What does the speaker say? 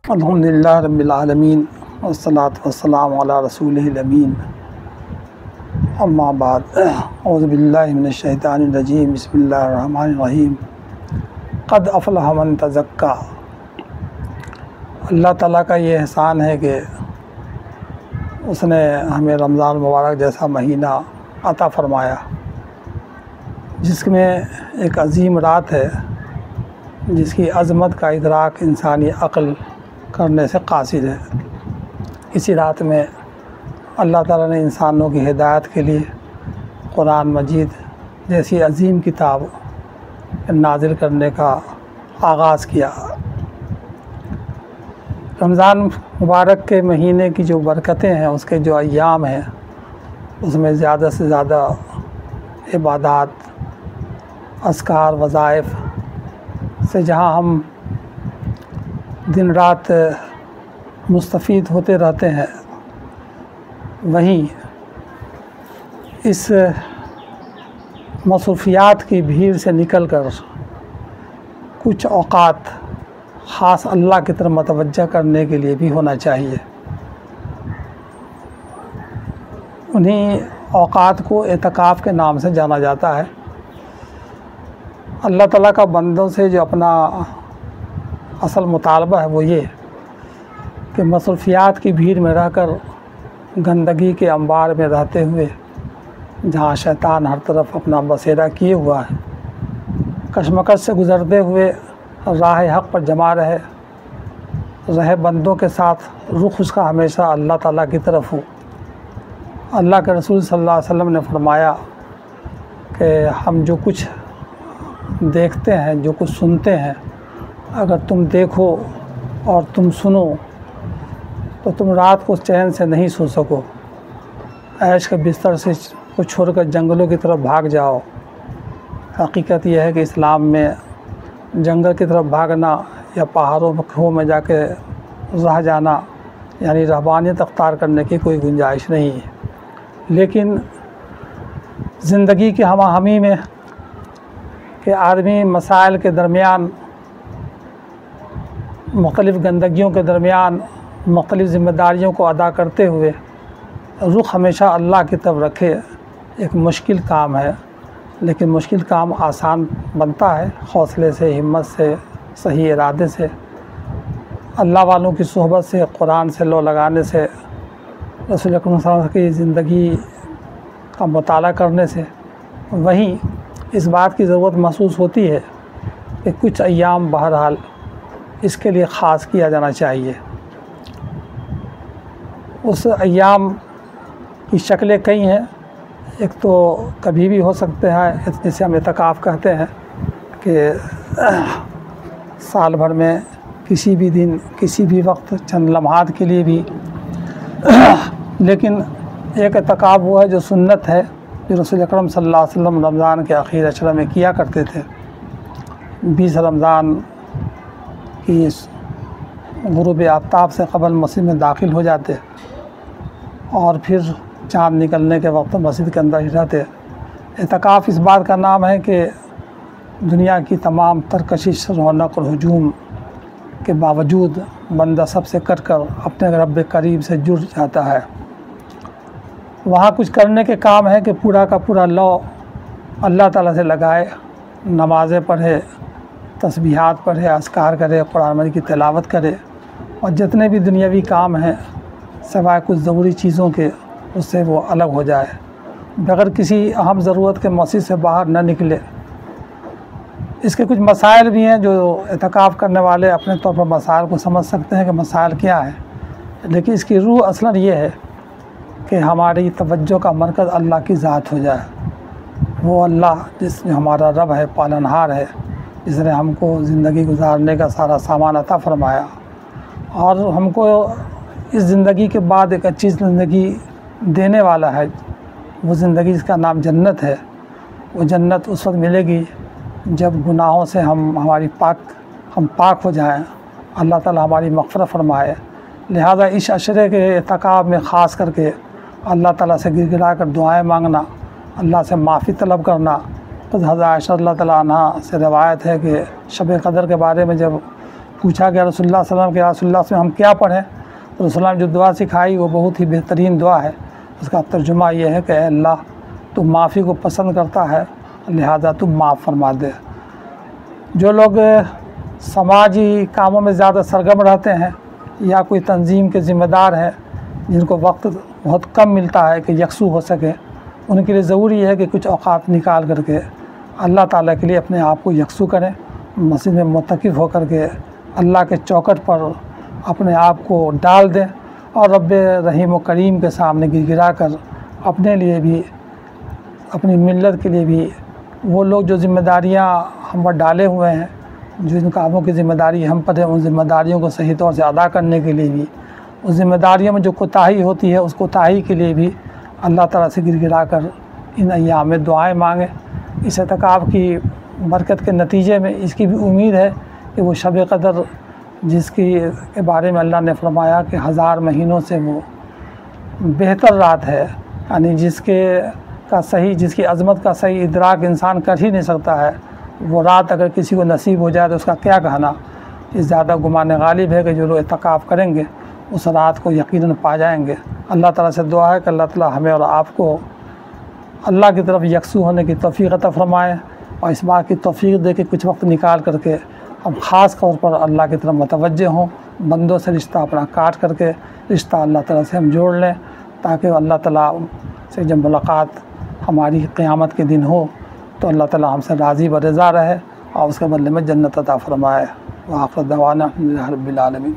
अल्हम्दुलिल्लाह रब्बिल आलमीन वस्सलातु वस्सलामु अला रसूलिहिल अमीन अम्मा बाद औज़ु बिल्लाहि मिनश शैतानिर रजीम बिस्मिल्लाहिर रहमानिर रहीम क़द अफ़लह मन तज़क्का। अल्लाह ताला का ये एहसान है कि उसने हमें रमज़ान मुबारक जैसा महीना अता फ़रमाया, जिसमें एक अज़ीम रात है जिसकी अज़मत का इदराक इंसानी अक़ल करने से कासिर है। इसी रात में अल्लाह ताला ने इंसानों की हिदायत के लिए कुरान मजीद जैसी अज़ीम किताब नाज़िल करने का आगाज़ किया। रमज़ान मुबारक के महीने की जो बरकतें हैं, उसके जो अय्याम हैं, उसमें ज़्यादा से ज़्यादा इबादात, अस्कार, वज़ाइफ से जहाँ हम दिन रात मुस्तफ़ीद होते रहते हैं, वहीं इस मसरूफ़ियात की भीड़ से निकलकर कुछ औक़ात ख़ास अल्लाह की तरफ मतवज्जा करने के लिए भी होना चाहिए। उन्हीं औक़ात को एतकाफ़ के नाम से जाना जाता है। अल्लाह ताला का बंदों से जो अपना असल मुतालबा है वो ये कि मसरूफ़ियात की भीड़ में रहकर गंदगी के अंबार में रहते हुए, जहाँ शैतान हर तरफ अपना बसेरा किए हुआ है, कशमकश से गुज़रते हुए राह हक़ पर जमा रहे बंदों के साथ रुख उसका हमेशा अल्लाह ताला की तरफ हो। अल्लाह के रसूल सल्लल्लाहु अलैहि वसल्लम ने फरमाया कि हम जो कुछ देखते हैं, जो कुछ सुनते हैं, अगर तुम देखो और तुम सुनो तो तुम रात को चैन से नहीं सो सको। ऐश के बिस्तर से को छोड़कर जंगलों की तरफ भाग जाओ। हकीकत यह है कि इस्लाम में जंगल की तरफ भागना या पहाड़ों में जाके रह जाना यानी रहबानियत अख्तियार करने की कोई गुंजाइश नहीं है। लेकिन ज़िंदगी की हमी में कि आदमी मसाइल के दरमियान, मुख्तलिफ़ गंदगियों के दरमियान मुख्तलिफ़ ज़िम्मेदारियों को अदा करते हुए रुख हमेशा अल्लाह की तरफ रखे, एक मुश्किल काम है। लेकिन मुश्किल काम आसान बनता है हौसले से, हिम्मत से, सही इरादे से, अल्लाह वालों की सोहबत से, कुरान से लो लगाने से, रसूल अकरम सल्लल्लाहु अलैहि वसल्लम की ज़िंदगी का मुताला करने से। वहीं इस बात की ज़रूरत महसूस होती है कि कुछ अय्याम बहरहाल इसके लिए ख़ास किया जाना चाहिए। उस अय्याम की शक्लें कई हैं। एक तो कभी भी हो सकते हैं, जिसे हम एतकाफ़ कहते हैं, कि साल भर में किसी भी दिन, किसी भी वक्त, चंद लम्हात के लिए भी। लेकिन एक एतकाफ़ वो है जो सुन्नत है, जो रसूल अकरम सल्लल्लाहु अलैहि वसल्लम रमज़ान के आखिर अशरा में किया करते थे। 20 रमज़ान की गुरूब आफ्ताब से क़बल मस्जिद में दाखिल हो जाते और फिर चाँद निकलने के वक्त मस्जिद के अंदर ही रहते। एतकाफ़ इस बात का नाम है कि दुनिया की तमाम तरकशिश, रौनक और हुजूम के बावजूद बंदा सबसे कट कर अपने रब करीब से जुड़ जाता है। वहाँ कुछ करने के काम है कि पूरा का पूरा लौ अल्लाह ताला से लगाए, नमाज़ें पढ़े, तस्बीहात पढ़े, अस्कार करे, कुरान मजीद की तिलावत करे, और जितने भी दुनियावी काम हैं सिवाय कुछ ज़रूरी चीज़ों के, उससे वो अलग हो जाए, बग़ैर किसी अहम ज़रूरत के मस्जिद से बाहर न निकले। इसके कुछ मसाइल भी हैं जो एतकाफ़ करने वाले अपने तौर पर मसाइल को समझ सकते हैं कि मसाइल क्या है। लेकिन इसकी रूह असलन ये है कि हमारी तवज्जो का मरकज़ अल्लाह की ज़ात हो जाए। वो अल्लाह जिसमें हमारा रब है, पालनहार है, जिसने हमको ज़िंदगी गुजारने का सारा सामान अता फ़रमाया और हमको इस ज़िंदगी के बाद एक अच्छी ज़िंदगी देने वाला है। वो ज़िंदगी जिसका नाम जन्नत है। वो जन्नत उस वक्त मिलेगी जब गुनाहों से हम पाक हो जाएं, अल्लाह ताला हमारी मग़फ़िरत फ़रमाए। लिहाजा इस अशरे के एतकाफ़ में ख़ास करके अल्लाह ताला से गिड़गिड़ा कर दुआएँ मांगना, अल्लाह से माफ़ी तलब करना। ख़ुद हज़रत आयशा रज़ियल्लाहु तआला अन्हा से रवायत है कि शब क़द्र के बारे में जब पूछा गया रसूलुल्लाह सल्लल्लाहु अलैहि वसल्लम के हम क्या पढ़ें, तो रसूलुल्लाह ने जो दुआ सिखाई वो बहुत ही बेहतरीन दुआ है। उसका तर्जुमा ये है कि अल्लाह तू माफ़ी को पसंद करता है, लिहाजा तू माफ़ फरमा दे। जो लोग समाजी कामों में ज़्यादा सरगर्म रहते हैं या कोई तंजीम के ज़िम्मेदार हैं, जिनको वक्त बहुत कम मिलता है कि यकसू हो सके, उनके लिए ज़रूरी है कि कुछ औक़ात निकाल करके अल्लाह ताला के लिए अपने आप को यकसू करें, मस्जिद में मुतकिफ़ होकर के अल्लाह के चौखट पर अपने आप को डाल दें और रब्ब रहीम व करीम के सामने गिड़गिड़ा कर अपने लिए भी, अपनी मिल्लत के लिए भी, वो लोग जो ज़िम्मेदारियाँ हम पर डाले हुए हैं, जिन कामों की ज़िम्मेदारी हम पर है, उन ज़िम्मेदारियों को सही तौर से अदा करने के लिए भी, उस ज़िम्मेदारियों में जो कोताही होती है उस कोताही के लिए भी अल्लाह ताला से गिड़गिड़ा कर इन अय्याम में दुआएँ मांगें। इस एतकाफ़ की बरकत के नतीजे में इसकी भी उम्मीद है कि वो शब क़दर जिसकी के बारे में अल्लाह ने फरमाया कि 1000 महीनों से वो बेहतर रात है, यानी जिसकी अज़मत का सही इदराक इंसान कर ही नहीं सकता है, वो रात अगर किसी को नसीब हो जाए तो उसका क्या कहना। इस ज़्यादा गुमान गालिब है कि जो लोग इत्तिकाफ़ करेंगे उस रात को यकीनन पा जाएंगे। अल्लाह ताला से दुआ है कि अल्लाह ताला हमें और आपको अल्लाह की तरफ यकसू होने की तौफ़ीक़ अता फ़रमाए और इस बात की तौफ़ीक़ दे कि कुछ वक्त निकाल करके हम ख़ास तौर पर अल्लाह की तरफ मुतवज्जे हों, बंदों से रिश्ता अपना काट करके रिश्ता अल्लाह ताला से हम जोड़ लें, ताकि अल्लाह ताला से जब मुलाकात हमारी क़यामत के दिन हो तो अल्लाह ताला हमसे राज़ी व रज़ा रहे और उसके बदले में जन्नत अता फ़रमाए। व आख़िर दवाना अल्हम्दुलिल्लाहि रब्बिल आलमीन।